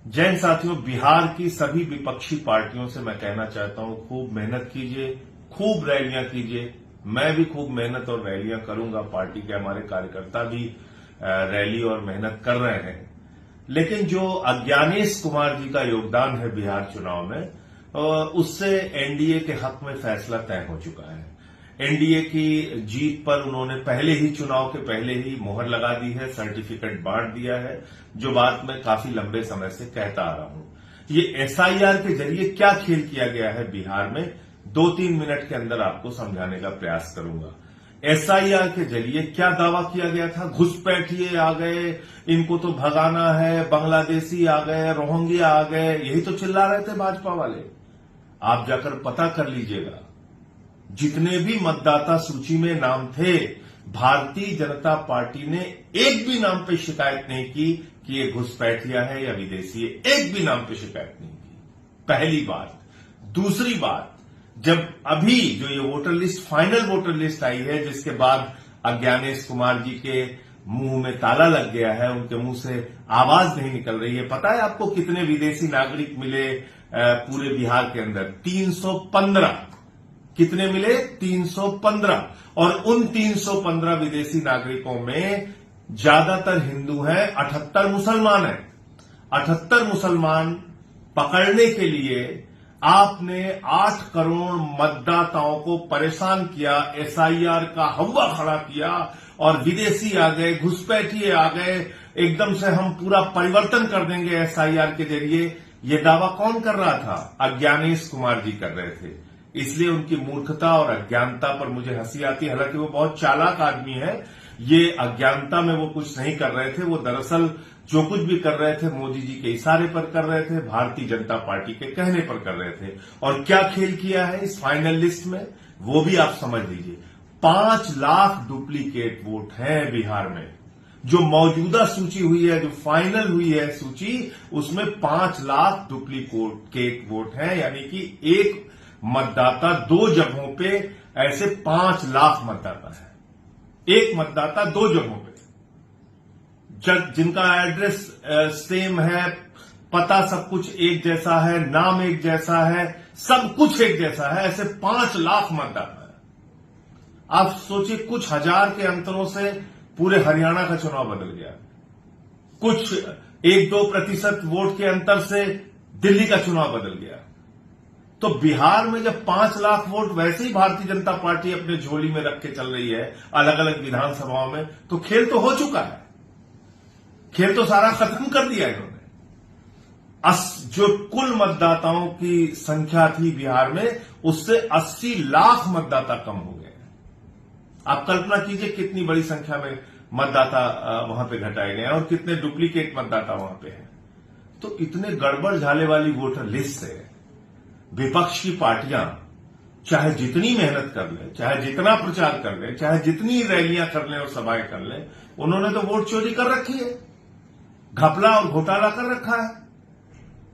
जैन साथियों, बिहार की सभी विपक्षी पार्टियों से मैं कहना चाहता हूं, खूब मेहनत कीजिए, खूब रैलियां कीजिए। मैं भी खूब मेहनत और रैलियां करूंगा। पार्टी के हमारे कार्यकर्ता भी रैली और मेहनत कर रहे हैं। लेकिन जो अज्ञानेश कुमार जी का योगदान है बिहार चुनाव में, उससे एनडीए के हक में फैसला तय हो चुका है। एनडीए की जीत पर उन्होंने पहले ही, चुनाव के पहले ही मोहर लगा दी है, सर्टिफिकेट बांट दिया है, जो बात मैं काफी लंबे समय से कहता आ रहा हूं। ये एसआईआर के जरिए क्या खेल किया गया है बिहार में, 2-3 मिनट के अंदर आपको समझाने का प्रयास करूंगा। एसआईआर के जरिए क्या दावा किया गया था? घुसपैठिए आ गए, इनको तो भगाना है, बांग्लादेशी आ गए, रोहिंग्या आ गए, यही तो चिल्ला रहे थे भाजपा वाले। आप जाकर पता कर लीजिएगा, जितने भी मतदाता सूची में नाम थे, भारतीय जनता पार्टी ने एक भी नाम पे शिकायत नहीं की कि ये घुसपैठिया है या विदेशी है। एक भी नाम पे शिकायत नहीं की। पहली बात। दूसरी बात, जब अभी जो ये voter list, final voter list आई है, जिसके बाद अज्ञानेश कुमार जी के मुंह में ताला लग गया है, उनके मुंह से आवाज नहीं निकल रही है। पता है आपको कितने विदेशी नागरिक मिले पूरे बिहार के अंदर? 315। कितने मिले? 315। और उन 315 विदेशी नागरिकों में ज्यादातर हिंदू हैं, 78 मुसलमान हैं। 78 मुसलमान पकड़ने के लिए आपने 8 करोड़ मतदाताओं को परेशान किया, एसआईआर का हवा खड़ा किया, और विदेशी आ गए, घुसपैठिए आ गए, एकदम से हम पूरा परिवर्तन कर देंगे एसआईआर के जरिए। यह दावा कौन कर रहा था? अज्ञानेश कुमार जी कर रहे थे। इसलिए उनकी मूर्खता और अज्ञानता पर मुझे हंसी आती है। हालांकि वो बहुत चालाक आदमी है। ये अज्ञानता में वो कुछ नहीं कर रहे थे। वो दरअसल जो कुछ भी कर रहे थे, मोदी जी के इशारे पर कर रहे थे, भारतीय जनता पार्टी के कहने पर कर रहे थे। और क्या खेल किया है इस फाइनल लिस्ट में, वो भी आप समझ लीजिए। 5 लाख डुप्लीकेट वोट हैं बिहार में। जो मौजूदा सूची हुई है, जो फाइनल हुई है सूची, उसमें 5 लाख डुप्लीकेट वोट हैं। यानी कि एक मतदाता 2 जगहों पे, ऐसे 5 लाख मतदाता है। एक मतदाता 2 जगहों पे, जिनका एड्रेस सेम है, पता सब कुछ एक जैसा है, नाम एक जैसा है, सब कुछ एक जैसा है, ऐसे 5 लाख मतदाता है। आप सोचिए, कुछ हजार के अंतरों से पूरे हरियाणा का चुनाव बदल गया। कुछ 1-2% वोट के अंतर से दिल्ली का चुनाव बदल गया। तो बिहार में जब 5 लाख वोट वैसे ही भारतीय जनता पार्टी अपने झोली में रख के चल रही है अलग अलग विधानसभाओं में, तो खेल तो हो चुका है। खेल तो सारा खत्म कर दिया इन्होंने। जो कुल मतदाताओं की संख्या थी बिहार में, उससे 80 लाख मतदाता कम हो गए। आप कल्पना कीजिए कितनी बड़ी संख्या में मतदाता वहां पे घटाए गए और कितने डुप्लीकेट मतदाता वहां पे हैं। तो इतने गड़बड़ झाले वाली वोटर लिस्ट से विपक्ष की पार्टियां चाहे जितनी मेहनत कर लें, चाहे जितना प्रचार कर लें, चाहे जितनी रैलियां कर लें और सभाएं कर लें, उन्होंने तो वोट चोरी कर रखी है, घपला और घोटाला कर रखा है।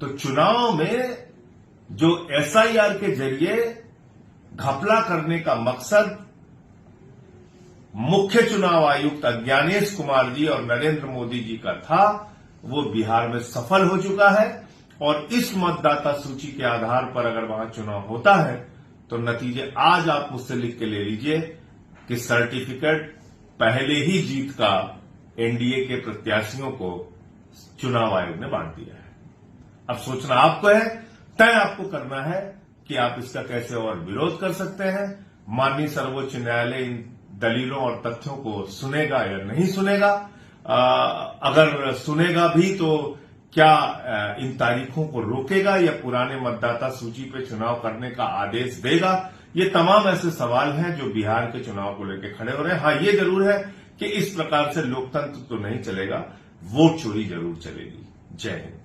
तो चुनाव में जो एसआईआर के जरिए घपला करने का मकसद मुख्य चुनाव आयुक्त अज्ञानेश कुमार जी और नरेंद्र मोदी जी का था, वो बिहार में सफल हो चुका है। और इस मतदाता सूची के आधार पर अगर वहां चुनाव होता है, तो नतीजे आज आप मुझसे लिख के ले लीजिए कि सर्टिफिकेट पहले ही जीत का एनडीए के प्रत्याशियों को चुनाव आयोग ने बांट दिया है। अब सोचना आपको है, तय आपको करना है कि आप इसका कैसे और विरोध कर सकते हैं। माननीय सर्वोच्च न्यायालय इन दलीलों और तथ्यों को सुनेगा या नहीं सुनेगा। अगर सुनेगा भी तो क्या इन तारीखों को रोकेगा या पुराने मतदाता सूची पे चुनाव करने का आदेश देगा? ये तमाम ऐसे सवाल हैं जो बिहार के चुनाव को लेकर खड़े हो रहे हैं। हाँ, ये जरूर है कि इस प्रकार से लोकतंत्र तो नहीं चलेगा, वोट चोरी जरूर चलेगी। जय हिंद।